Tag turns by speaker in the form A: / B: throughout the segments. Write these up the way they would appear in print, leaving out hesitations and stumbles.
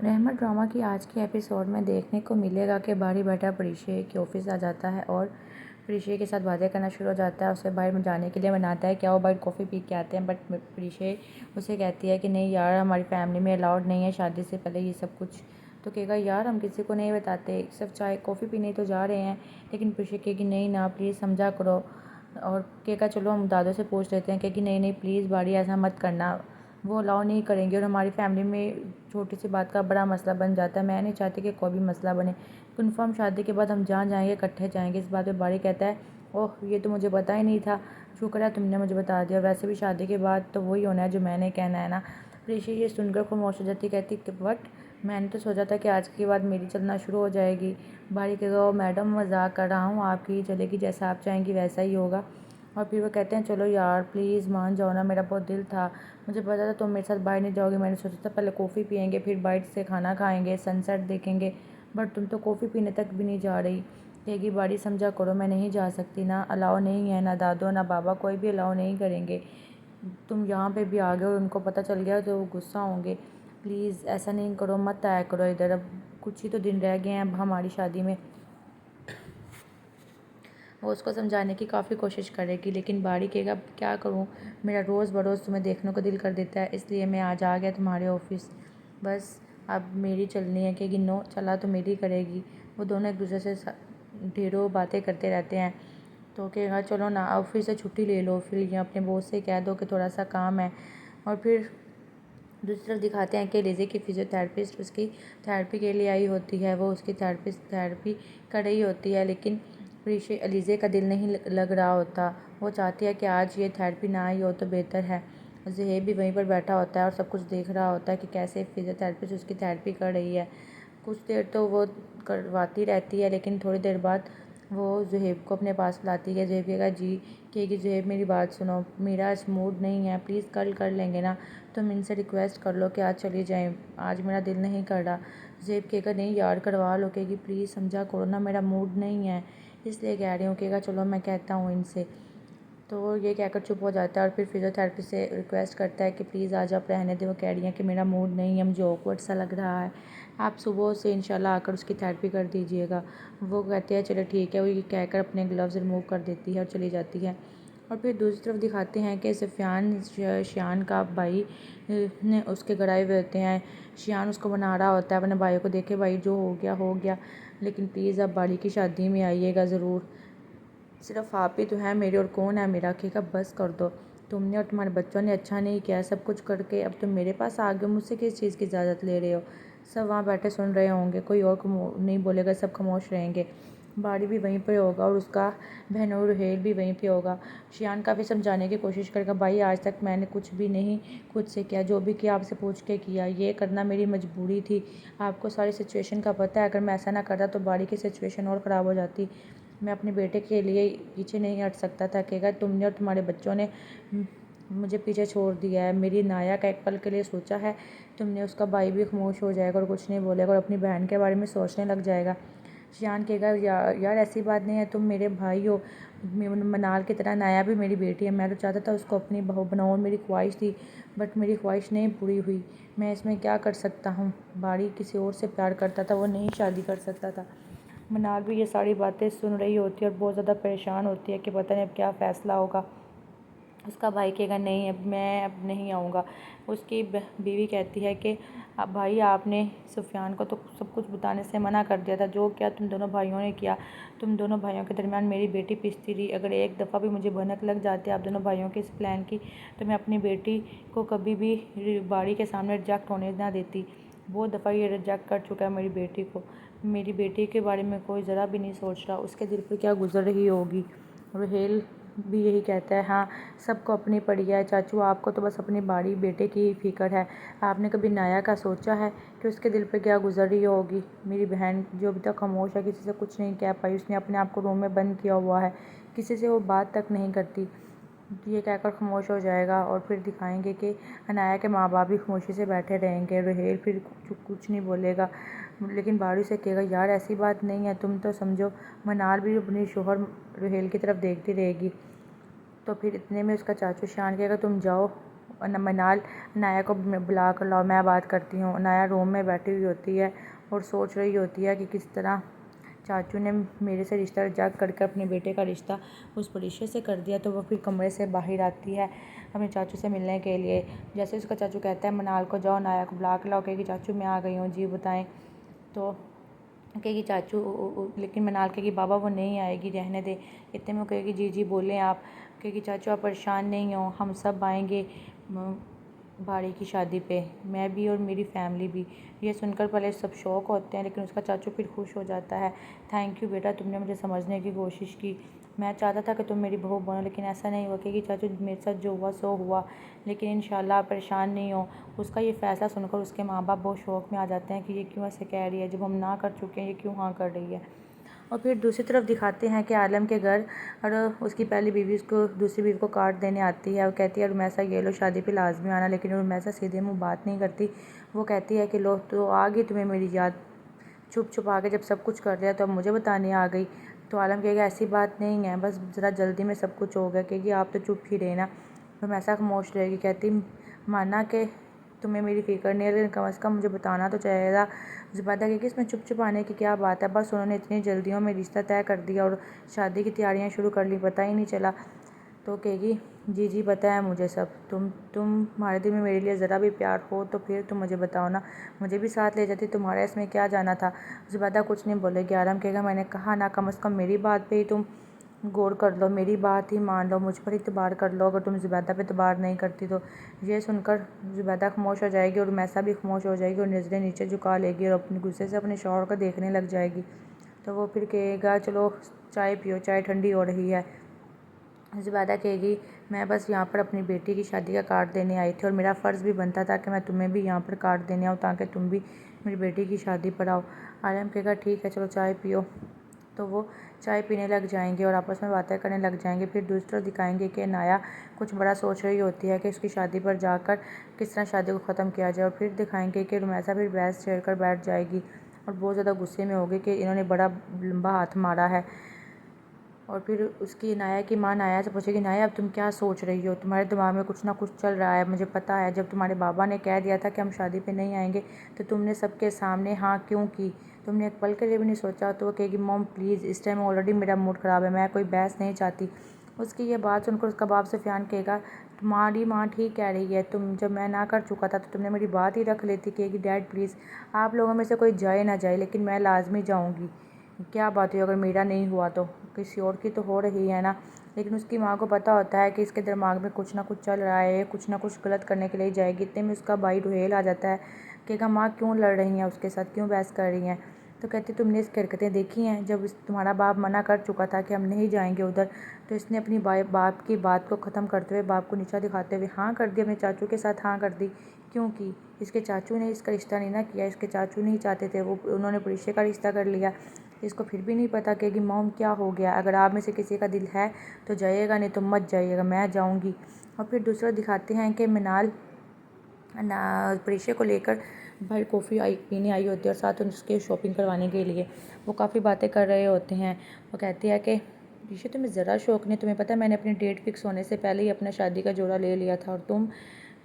A: रहमत ड्रामा की आज के एपिसोड में देखने को मिलेगा कि बारी बेटा परिशे के ऑफिस आ जाता है और परिशे के साथ बातें करना शुरू हो जाता है। उसे बाहर जाने के लिए मनाता है, क्या वो बाहर कॉफ़ी पी के आते हैं, बट परिशे उसे कहती है कि नहीं यार, हमारी फैमिली में अलाउड नहीं है शादी से पहले ये सब कुछ। तो कहेगा यार हम किसी को नहीं बताते, सिर्फ चाय कॉफ़ी पीने तो जा रहे हैं। लेकिन परिशे कहेगी नहीं ना, प्लीज़ समझा करो। और कहेगा चलो हम दादों से पूछ लेते हैं। कहेगी नहीं नहीं प्लीज़ बारी ऐसा मत करना, वो अलाउ नहीं करेंगे और हमारी फैमिली में छोटी सी बात का बड़ा मसला बन जाता है। मैं नहीं चाहती कि कोई भी मसला बने। कन्फर्म शादी के बाद हम जहाँ जाएंगे इकट्ठे जाएंगे। इस बात पे बारी कहता है ओह ये तो मुझे पता ही नहीं था, शुक्र है तुमने मुझे बता दिया। वैसे भी शादी के बाद तो वही होना है जो मैंने कहना है ना। ऋषि ये सुनकर खामोश हो जाती, कहती बट मैंने तो सोचा था कि आज के बाद मेरी चलना शुरू हो जाएगी। बारी कहेगा ओ मैडम मजाक कर रहा हूँ, आपकी चलेगी, जैसा आप चाहेंगी वैसा ही होगा। और फिर वो कहते हैं चलो यार प्लीज़ मान जाओ ना, मेरा बहुत दिल था, मुझे पता था तुम मेरे साथ बाहर नहीं जाओगे। मैंने सोचा था पहले कॉफ़ी पियेंगे, फिर बाइट से खाना खाएंगे, सनसेट देखेंगे, बट तुम तो कॉफ़ी पीने तक भी नहीं जा रही। कहेगी बाड़ी समझा करो, मैं नहीं जा सकती ना, अलाउ नहीं है, ना दादो ना बाबा कोई भी अलाउ नहीं करेंगे। तुम यहाँ पे भी आ गए और उनको पता चल गया तो वो गुस्सा होंगे। प्लीज़ ऐसा नहीं करो, मत आया करो इधर, अब कुछ ही तो दिन रह गए हैं अब हमारी शादी में। वो उसको समझाने की काफ़ी कोशिश करेगी, लेकिन बारी कहेगा क्या करूँ, मेरा रोज़ बरोज़ तुम्हें देखने को दिल कर देता है, इसलिए मैं आज आ गया तुम्हारे ऑफिस, बस अब मेरी चलनी है। कहेगी नो, चला तो मेरी करेगी। वो दोनों एक दूसरे से ढेरों बातें करते रहते हैं। तो कहेगा चलो ना ऑफिस से छुट्टी ले लो, फिर अपने बॉस से कह दो कि थोड़ा सा काम है। और फिर दूसरी तरफ दिखाते हैं कि लिज़ी की फिजियोथेरेपिस्ट उसकी थेरेपी के लिए आई होती है। वो उसकी थेरेपी कर रही होती है, लेकिन लिज़ी का दिल नहीं लग रहा होता। वो चाहती है कि आज ये थेरेपी ना आई हो तो बेहतर है। ज़हेब भी वहीं पर बैठा होता है और सब कुछ देख रहा होता है कि कैसे फिजियोथेरेपिस्ट उसकी थेरेपी कर रही है। कुछ देर तो वो करवाती रहती है, लेकिन थोड़ी देर बाद वो ज़हेब को अपने पास बुलाती है। ज़हेब कहेगा जी, कहेगी ज़हेब मेरी बात सुनो, मेरा आज मूड नहीं है, प्लीज़ कल कर लेंगे ना, तुम इनसे रिक्वेस्ट कर लो कि आज चली जाएं, आज मेरा दिल नहीं कर रहा। ज़ेब कहेगा नहीं यार करवा लो। कहेगी प्लीज़ समझा करो ना, मेरा मूड नहीं है इसलिए कह रही हूँ। कहेगा चलो मैं कहता हूँ इनसे। तो वो ये कहकर चुप हो जाता है और फिर फिजियोथेरेपी से रिक्वेस्ट करता है कि प्लीज़ आज आप रहने दें। वो कह रही हैं कि मेरा मूड नहीं है, मुझे ऑकवर्ड सा लग रहा है, आप सुबह से इंशाल्लाह आकर उसकी थेरेपी कर दीजिएगा। वो कहते हैं चलो ठीक है। वो ये कहकर अपने ग्लव्स रिमूव कर देती है और चली जाती है। और फिर दूसरी तरफ दिखाते हैं कि सुफियान शियान का भाई ने उसके घर आए हुए होते हैं। शियान उसको बना रहा होता है अपने भाई को, देखे भाई जो हो गया, लेकिन प्लीज़ अब बाड़ी की शादी में आइएगा ज़रूर, सिर्फ आप ही तो हैं मेरे और कौन है मेरा। कहेगा बस कर दो, तुमने और तुम्हारे बच्चों ने अच्छा नहीं किया, सब कुछ करके अब तुम मेरे पास आ गए, मुझसे किस चीज़ की इजाज़त ले रहे हो। सब वहाँ बैठे सुन रहे होंगे, कोई और नहीं बोलेगा, सब खामोश रहेंगे। बाड़ी भी वहीं पर होगा और उसका बहन और रुहेल भी वहीं पे होगा। शियान काफ़ी समझाने की कोशिश करेगा, भाई आज तक मैंने कुछ भी नहीं खुद से किया, जो भी किया आपसे पूछ के किया, ये करना मेरी मजबूरी थी, आपको सारी सिचुएशन का पता है, अगर मैं ऐसा ना करता तो बाड़ी की सिचुएशन और ख़राब हो जाती, मैं अपने बेटे के लिए पीछे नहीं हट सकता था। कहेगा तुमने और तुम्हारे बच्चों ने मुझे पीछे छोड़ दिया है, मेरी नाया का एक पल के लिए सोचा है तुमने। उसका भाई भी खामोश हो जाएगा और कुछ नहीं बोलेगा और अपनी बहन के बारे में सोचने लग जाएगा। शियान कहेगा यार ऐसी बात नहीं है, तुम मेरे भाई हो, मनाल की तरह नाया भी मेरी बेटी है, मैं तो चाहता था उसको अपनी बहू बनाऊँ और मेरी ख्वाहिश थी, बट मेरी ख्वाहिश नहीं पूरी हुई, मैं इसमें क्या कर सकता हूँ। बाड़ी किसी और से प्यार करता था, वो नहीं शादी कर सकता था। मनाल भी ये सारी बातें सुन रही होती है और बहुत ज़्यादा परेशान होती है कि पता नहीं अब क्या फ़ैसला होगा। उसका भाई कहेगा नहीं अब नहीं आऊँगा। उसकी बीवी कहती है कि अब भाई आपने सुफियान को तो सब कुछ बताने से मना कर दिया था, जो क्या तुम दोनों भाइयों ने किया, तुम दोनों भाइयों के दरमियान मेरी बेटी पिसती रही, अगर एक दफ़ा भी मुझे भनक लग जाती आप दोनों भाइयों के इस प्लान की तो मैं अपनी बेटी को कभी भी बाड़ी के सामने रिजेक्ट होने ना देती। बहुत दफ़ा ये रिजेक्ट कर चुका है मेरी बेटी को, मेरी बेटी के बारे में कोई ज़रा भी नहीं सोच रहा, उसके दिल पर क्या गुजर रही होगी। रुहेल भी यही कहता है हाँ सबको अपनी पड़ी है चाचू, आपको तो बस अपनी बाड़ी बेटे की ही फिक्र है, आपने कभी नाया का सोचा है कि उसके दिल पे क्या गुजर रही होगी। मेरी बहन जो अभी तक खामोश है, किसी से कुछ नहीं कह पाई, उसने अपने आप को रूम में बंद किया हुआ है, किसी से वो बात तक नहीं करती। ये कहकर खामोश हो जाएगा और फिर दिखाएंगे कि अनाया के माँ बाप भी खामोशी से बैठे रहेंगे। रुहेल फिर कुछ नहीं बोलेगा, लेकिन बाड़ी से कहेगा यार ऐसी बात नहीं है, तुम तो समझो। मनाल भी अपनी शोहर रुहेल की तरफ देखती रहेगी। तो फिर इतने में उसका चाचू शान कहेगा तुम जाओ मनाल नाया को बुला कर लाओ, मैं बात करती हूँ। नाया रूम में बैठी हुई होती है और सोच रही होती है कि किस तरह चाचू ने मेरे से रिश्ता रिजेक्ट करके अपने बेटे का रिश्ता उस परिश्य से कर दिया। तो वो फिर कमरे से बाहर आती है अपने चाचू से मिलने के लिए। जैसे उसका चाचू कहता है मनाल को जाओ नाया को बुला कर लाओ, कहेगी चाचू मैं आ गई हूँ, जी बताएं। तो कहेगी चाचू, लेकिन मनाल कहेगी बाबा वो नहीं आएगी, रहने दे। इतने में वो कहेगी जी जी बोलें आप। कहेगी चाचू आप परेशान नहीं हो, हम सब आएंगे भाड़ी की शादी पे, मैं भी और मेरी फैमिली भी। ये सुनकर पहले सब शौक होते हैं, लेकिन उसका चाचू फिर खुश हो जाता है। थैंक यू बेटा, तुमने मुझे समझने की कोशिश की। मैं चाहता था कि तुम मेरी बहू बनो, लेकिन ऐसा नहीं हुआ। क्योंकि चाचू मेरे साथ जो हुआ सो हुआ, लेकिन इंशाल्लाह आप परेशान नहीं हो। उसका ये फ़ैसला सुनकर उसके माँ बाप बहुत शौक में आ जाते हैं कि ये क्यों ऐसे कह रही है, जब हम ना कर चुके हैं ये क्यों हाँ कर रही है। और फिर दूसरी तरफ दिखाते हैं कि आलम के घर और उसकी पहली बीवी उसको दूसरी बीवी को कार्ड देने आती है और कहती है रुमैसा ये लो, शादी पे लाजमी आना। लेकिन रुमैसा सीधे मुँह बात नहीं करती। वो कहती है कि लो तो आ गई तुम्हें मेरी याद, छुप छुप आ के जब सब कुछ कर लिया तो अब मुझे बताने आ गई। तो आलम कहेगा ऐसी बात नहीं है, बस ज़रा जल्दी में सब कुछ हो गया। कहेगी आप तो चुप ही रहे ना। रुमैसा खामोश रहेगी, कहती माना कि तुम्हें मेरी फ़िक्र नहीं है, लेकिन कम से कम मुझे बताना तो चाहिए। ज़ुबैदा कहेगी इसमें चुप चुप आने की क्या बात है, बस उन्होंने इतनी जल्दियों में रिश्ता तय कर दिया और शादी की तैयारियां शुरू कर ली, पता ही नहीं चला। तो कहेगी जी जी पता है मुझे सब, तुम्हारे दिल में मेरे लिए ज़रा भी प्यार हो तो फिर तुम मुझे बताओ ना, मुझे भी साथ ले जाती, तुम्हारा इसमें क्या जाना था। ज़ुबैदा कुछ नहीं बोलेगी। आराम कहेगा मैंने कहा ना, कम से कम मेरी बात पे ही तुम गौर कर लो, मेरी बात ही मान लो, मुझ पर इतबार कर लो। अगर तुम ज़ुबैदा पे इतबार नहीं करती तो। ये सुनकर ज़ुबैदा खामोश हो जाएगी और मैसा भी खामोश हो जाएगी और नज़रें नीचे झुका लेगी और अपने गुस्से से अपने शौहर को देखने लग जाएगी। तो वो फिर कहेगा चलो चाय पियो, चाय ठंडी हो रही है। ज़ुबैदा कहेगी मैं बस यहाँ पर अपनी बेटी की शादी का कार्ड देने आई थी और मेरा फ़र्ज़ भी बनता था कि मैं तुम्हें भी यहाँ पर कार्ड देने आऊँ ताकि तुम भी मेरी बेटी की शादी पर आओ। आलम कहेगा ठीक है चलो चाय पियो। तो वो चाय पीने लग जाएंगे और आपस में बातें करने लग जाएंगे। फिर दूसरी तरफ दिखाएंगे कि नाया कुछ बड़ा सोच रही होती है कि उसकी शादी पर जाकर किस तरह शादी को ख़त्म किया जाए। और फिर दिखाएंगे कि रुमैसा फिर बहस छेड़ कर बैठ जाएगी और बहुत ज़्यादा गुस्से में होगी कि इन्होंने बड़ा लंबा हाथ मारा है। और फिर उसकी नाया की माँ नाया से पूछेगी नाया अब तुम क्या सोच रही हो, तुम्हारे दिमाग में कुछ ना कुछ चल रहा है, मुझे पता है। जब तुम्हारे बाबा ने कह दिया था कि हम शादी पे नहीं आएंगे तो तुमने सबके सामने हाँ क्यों की, तुमने एक पल के लिए भी नहीं सोचा। तो वो कहेगी मॉम प्लीज़, इस टाइम ऑलरेडी मेरा मूड ख़राब है, मैं कोई बहस नहीं चाहती। उसकी ये बात सुनकर उसका बाप सुफियान कहेगा तुम्हारी माँ ठीक कह रही है, तुम जब मैं ना कर चुका था तो तुमने मेरी बात ही रख लेती। कहेगी डैड प्लीज़, आप लोगों में से कोई जाए ना जाए लेकिन मैं लाजमी जाऊँगी, क्या बात हुई अगर मेरा नहीं हुआ तो, किसी और की तो हो रही है ना। लेकिन उसकी माँ को पता होता है कि इसके दिमाग में कुछ ना कुछ चल रहा है, कुछ ना कुछ गलत करने के लिए जाएगी। इतने में उसका भाई रुहेल आ जाता है। कहेगा माँ क्यों लड़ रही हैं उसके साथ, क्यों बहस कर रही हैं। तो कहती तुमने इसकी हरकतें देखी हैं, जब तुम्हारा बाप मना कर चुका था कि हम नहीं जाएंगे उधर तो इसने अपनी बाप की बात को ख़त्म करते हुए, बाप को नीचा दिखाते हुए हाँ कर दी, अपने चाचू के साथ हाँ कर दी। क्योंकि इसके चाचू ने इसका रिश्ता नहीं ना किया, इसके चाचू नहीं चाहते थे, वो उन्होंने परिश्य का रिश्ता कर लिया। इसको फिर भी नहीं पता कि मॉम क्या हो गया, अगर आप में से किसी का दिल है तो जाइएगा, नहीं तो मत जाइएगा, मैं जाऊंगी। और फिर दूसरा दिखाते हैं कि मिनाल परिश्य को लेकर भाई कॉफ़ी पीने आई होती है और साथ उसके शॉपिंग करवाने के लिए वो काफ़ी बातें कर रहे होते हैं। वो कहती है कि परिश्य तुम्हें ज़रा शौक नहीं, तुम्हें पता है मैंने अपनी डेट फिक्स होने से पहले ही अपना शादी का जोड़ा ले लिया था और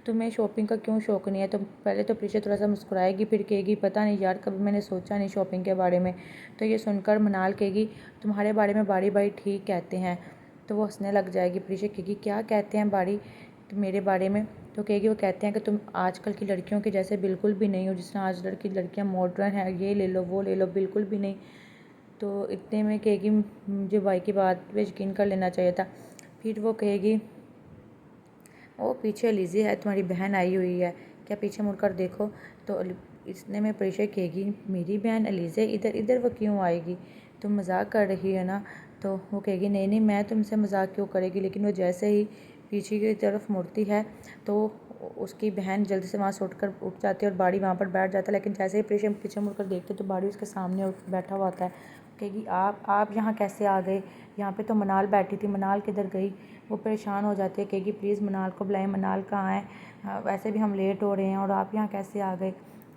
A: तुम्हें शॉपिंग का क्यों शौक़ नहीं है। तो पहले तो पीछे थोड़ा सा मुस्कुराएगी, फिर कहेगी पता नहीं यार, कभी मैंने सोचा नहीं शॉपिंग के बारे में। तो ये सुनकर मनाल कहेगी तुम्हारे बारे में बारी बारी ठीक कहते हैं। तो वो हंसने लग जाएगी। पीछे कहेगी क्या कहते हैं बारी तो मेरे बारे में। तो कहेगी वो कहते हैं कि तुम आजकल की लड़कियों के जैसे बिल्कुल भी नहीं हो, जिस तरह आज लड़कियाँ मॉडर्न हैं, ये ले लो वो ले लो, बिल्कुल भी नहीं। तो इतने में कहेगी मुझे भाई की बात पे यकीन कर लेना चाहिए था। फिर वो कहेगी ओ पीछे लिज़ी है, तुम्हारी बहन आई हुई है, क्या पीछे मुड़कर देखो। तो इसने में परिचय कहेगी मेरी बहन अलीज़े इधर इधर वो क्यों आएगी, तुम मजाक कर रही है ना। तो वो कहेगी नहीं नहीं मैं तुमसे मजाक क्यों करेगी। लेकिन वो जैसे ही पीछे की तरफ मुड़ती है तो उसकी बहन जल्दी से वहाँ से उठ जाती है और बाड़ी वहाँ पर बैठ जाता है। लेकिन जैसे ही परिचय पीछे मुड़कर देखते तो बाड़ी उसके सामने बैठा हुआ होता है। कहेगी आप यहाँ कैसे आ गए, यहाँ पे तो मनाल बैठी थी, मनाल किधर गई। वो परेशान हो जाती है, कहेगी प्लीज़ मनाल को बुलाएं, मनाल कहाँ है, वैसे भी हम लेट हो रहे हैं और आप यहाँ कैसे आ गए।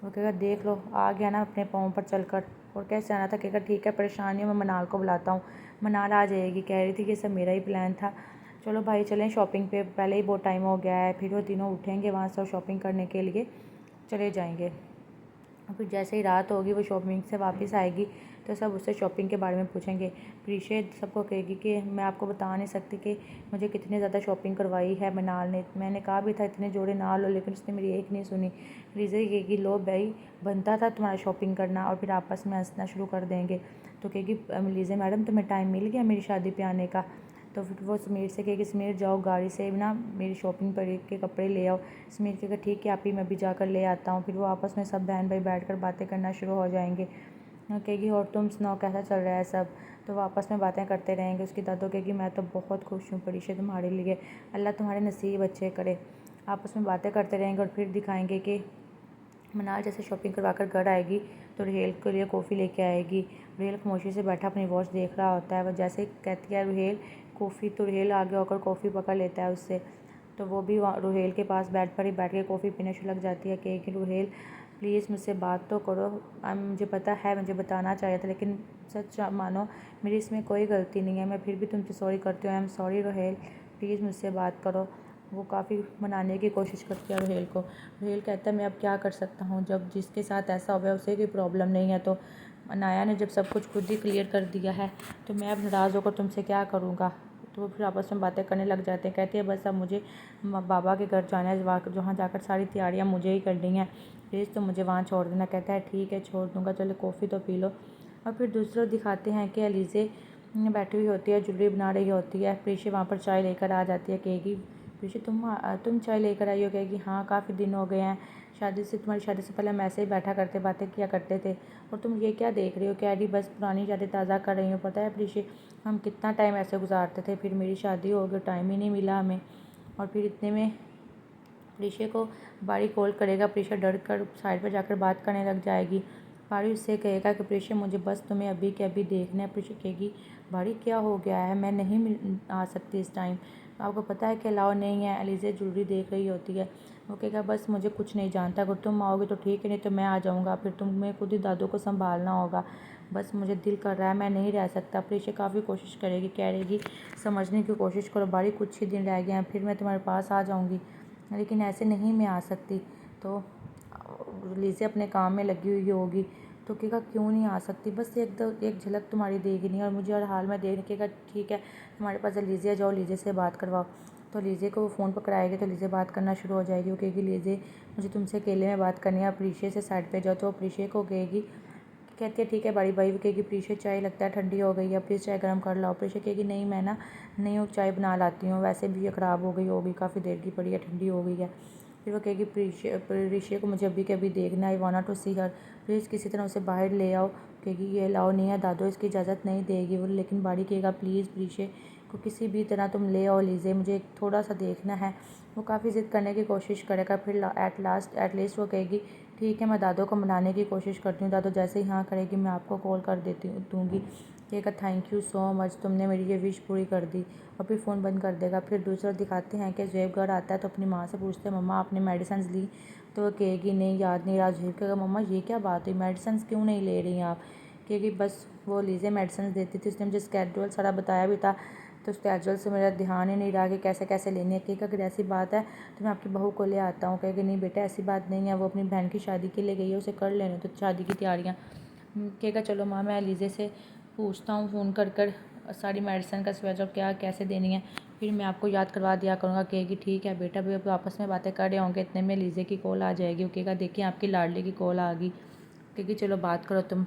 A: वो कहेगा देख लो आ गया ना अपने पाँव पर चल कर, और कैसे आना था। कहेगा ठीक है परेशानी मैं मनाल को बुलाता हूँ। मनाल आ जाएगी, कह रही थी कि सब मेरा ही प्लान था। चलो भाई चलें शॉपिंग पे, पहले ही बहुत टाइम हो गया है। फिर वो तीनों उठेंगे वहाँ से और शॉपिंग करने के लिए चले जाएंगे। और फिर जैसे ही रात होगी वो शॉपिंग से वापस आएगी तो सब उससे शॉपिंग के बारे में पूछेंगे। प्रीशे सबको कहेगी कि मैं आपको बता नहीं सकती कि मुझे कितनी ज़्यादा शॉपिंग करवाई है मनाल ने। मैंने कहा भी था इतने जोड़े ना लो, लेकिन उसने मेरी एक नहीं सुनी। लीज़ा कहेगी लो भाई, बनता था तुम्हारा शॉपिंग करना। और फिर आपस में हंसना शुरू कर देंगे। तो कहेगी लीज़ा मैडम तुम्हें टाइम मिल गया मेरी शादी पे आने का? तो फिर वो समीर से कहेगी समीर जाओ गाड़ी से ना मेरी शॉपिंग पर के कपड़े ले आओ। समीर कहेगा ठीक है आप ही, मैं भी जाकर ले आता हूँ। फिर वो आपस में सब बहन भाई बैठकर बातें करना शुरू हो जाएंगे। कहेगी और तुम सुनाओ कैसा चल रहा है सब? तो वो आपस में बातें करते रहेंगे। उसकी दादो कहेगी मैं तो बहुत खुश हूँ परीक्षा तुम्हारे लिए, अल्लाह तुम्हारे नसीब अच्छे करे। आपस में बातें करते रहेंगे और फिर दिखाएंगे कि मनाल जैसे शॉपिंग करवा कर घर आएगी तो रुहेल के लिए कॉफ़ी लेके आएगी। रुहेल खामोशी से बैठा अपनी वॉच देख रहा होता है। वह जैसे कहती है रुहेल कॉफ़ी, तो रुहेल आगे होकर कॉफ़ी पकड़ लेता है उससे। तो वो भी रुहेल के पास बेड पर ही बैठ के कॉफ़ी पीने शुरू लग जाती है कि रुहेल प्लीज़ मुझसे बात तो करो। मुझे पता है मुझे बताना चाहिए था, लेकिन सच मानो मेरी इसमें कोई गलती नहीं है। मैं फिर भी तुमसे सॉरी करती हूँ। I am sorry Ruhel, please मुझसे बात करो। वो काफ़ी मनाने की कोशिश करती है रुहेल को। रुहेल कहता है मैं अब क्या कर सकता हूँ, जब जिसके साथ ऐसा हो गया उसे कोई प्रॉब्लम नहीं है। तो अनाया ने जब सब कुछ खुद ही क्लियर कर दिया है तो मैं अब नाराज़ होकर तुमसे क्या करूँगा। तो वो फिर आपस में बातें करने लग जाते हैं। कहती है बस अब मुझे बाबा के घर जाना है, जहाँ जाकर सारी तैयारियाँ मुझे ही करनी है, प्लीज़ तो मुझे वहाँ छोड़ देना। कहता है ठीक है छोड़ दूँगा, चलो कॉफ़ी तो पी लो। और फिर दूसरों दिखाते हैं कि अलीज़े बैठी हुई होती है, ज्वेलरी बना रही होती है। प्रीशे वहाँ पर चाय लेकर आ जाती है। कहेगी प्रीशे तुम चाय लेकर आई हो? कहेगी हाँ काफ़ी दिन हो गए हैं, तुम्हारी शादी से पहले हम ऐसे ही बैठा करते बातें किया करते थे, और तुम ये क्या देख रही हो? कह रही बस पुरानी यादें ताज़ा कर रही हूँ। पता है प्रीशे हम कितना टाइम ऐसे गुजारते थे, फिर मेरी शादी हो गई, टाइम ही नहीं मिला हमें। और फिर इतने में प्रीशे को बाड़ी कॉल करेगा। प्रीशा डर कर साइड पर जाकर बात करने लग जाएगी। बाड़ी उससे कहेगा कि प्रीशा मुझे बस तुम्हें अभी के अभी देखना है। प्रीशा कहेगी बाड़ी क्या हो गया है, मैं नहीं आ सकती इस टाइम, आपको पता है कि अलाउ नहीं है। अलीज़ा ज्वेलरी देख रही होती है। वो कहेगा बस मुझे कुछ नहीं जानता, अगर तुम आओगे तो ठीक है, नहीं तो मैं आ जाऊँगा, फिर तुम्हें खुद ही दादू को संभालना होगा। बस मुझे दिल कर रहा है, मैं नहीं रह सकता। प्रीशा काफ़ी कोशिश करेगी, कह रहेगी समझने की कोशिश करो बाड़ी, कुछ ही दिन रह गए हैं फिर मैं तुम्हारे पास आ जाऊँगी, लेकिन ऐसे नहीं मैं आ सकती। तो लीज़ा अपने काम में लगी हुई होगी। तो कहेगा क्यों नहीं आ सकती, बस एक झलक तुम्हारी देखनी है और मुझे हर हाल में देखने। कहेगा ठीक है तुम्हारे पास लीज़ा जाओ, लीज़ा से बात करवाओ। तो लीज़ा को वो फ़ोन पकड़ाएगी तो लीज़ा बात करना शुरू हो जाएगी। वो कहेगी लीज़ा मुझे तुमसे अकेले में बात करनी है, आप प्रीशे से साइड पे जाओ। तो प्रीशे को कहेगी, कहती है ठीक है बड़ी भाई। वो कहेगी प्रीशे चाय लगता है ठंडी हो गई है, प्लीज़ चाय गर्म कर लाओ। प्रीशे कहेगी नहीं मैं ना नहीं चाय बना लाती हूँ, वैसे भी ये ख़राब हो गई होगी, काफ़ी देर की पड़ी है, ठंडी हो गई है। फिर वो कहेगी प्रीशे को मुझे अभी के अभी देखना है, I want to see her, please किसी तरह उसे बाहर ले आओ। कहेगी ये अलाउ नहीं है, दादो इसकी इजाज़त नहीं देगी वो। लेकिन बाड़ी कहेगा प्लीज़ प्रीशे को किसी भी तरह तुम ले आओ लीज़े, मुझे थोड़ा सा देखना है। वो काफ़ी ज़िद करने की कोशिश करेगा। फिर एट लीस्ट वो कहेगी ठीक है मैं दादो को मनाने की कोशिश करती हूँ। दादो जैसे ही हाँ करेगी मैं आपको कॉल कर दूँगी। कहेगा थैंक यू सो मच, तुमने मेरी ये विश पूरी कर दी। और फिर फ़ोन बंद कर देगा। फिर दूसरा दिखाते हैं कि ज़ुहैब घर आता है तो अपनी माँ से पूछते हैं मम्मा आपने मेडिसिन ली? तो वो कहेगी नहीं याद नहीं रहा। ज़ुहैब कहेगा मम्मा ये क्या बात हुई, मेडिसिन क्यों नहीं ले रही आप? कहेगी बस वो लीज़ा मेडिसिन देती थी, उसने मुझे स्केड्यूल सारा बताया भी था, तो स्केड्यूल से मेरा ध्यान ही नहीं रहा कि कैसे कैसे लेनी है। कहेगा अगर ऐसी बात है तो मैं आपकी बहू को ले आता हूँ। कहेगी नहीं बेटा ऐसी बात नहीं है, वो अपनी बहन की शादी के लिए गई है, उसे कर लेने तो शादी की तैयारियाँ। कहेगा चलो माँ मैं लीज़े से पूछता हूँ फ़ोन कर सारी मेडिसिन का स्केड्यूल क्या कैसे देनी है, फिर मैं आपको याद करवा दिया करूँगा। कहेगी ठीक है बेटा। भी आपस में बातें कर रहे होंगे, इतने में लीज़े की कॉल आ जाएगी। वो कहेगा देखिए आपकी लाडली की कॉल आ गई। कहेगी चलो बात करो तुम।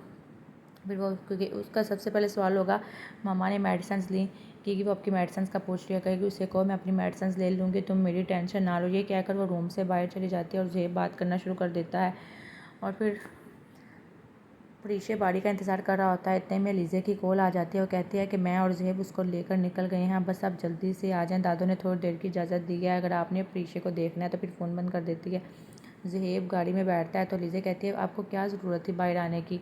A: फिर वो क्योंकि उसका सबसे पहले सवाल होगा मामा ने मेडिसिन ली? क्योंकि वो आपकी मेडिसिन का पूछ रही है। कहेगी उसे कहो मैं अपनी मेडिसिन ले लूँगी, तुम मेरी टेंशन ना लो। ये कहकर वो रूम से बाहर चली जाती है और ज़ुहैब बात करना शुरू कर देता है। और फिर प्रीशे बाड़ी का इंतज़ार कर रहा होता है। इतने में लीज़े की कॉल आ जाती है। वो कहती है कि मैं और ज़ुहैब उसको लेकर निकल गए हैं, बस आप जल्दी से आ जाएं, दादू ने थोड़ी देर की इजाज़त दी है, अगर आपने प्रीशे को देखना है। तो फिर फ़ोन बंद कर देती है। ज़ुहैब गाड़ी में बैठता है तो लीज़ा कहती है आपको क्या ज़रूरत थी बाहर आने की?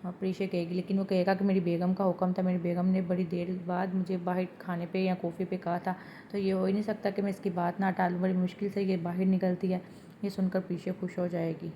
A: प्रीशा कहेगी लेकिन वो कहेगा कि मेरी बेगम का हुक्म था, मेरी बेगम ने बड़ी देर बाद मुझे बाहर खाने पे या कॉफ़ी पे कहा था, तो ये हो ही नहीं सकता कि मैं इसकी बात ना टालूँ, बड़ी मुश्किल से ये बाहर निकलती है। ये सुनकर प्रीशा खुश हो जाएगी।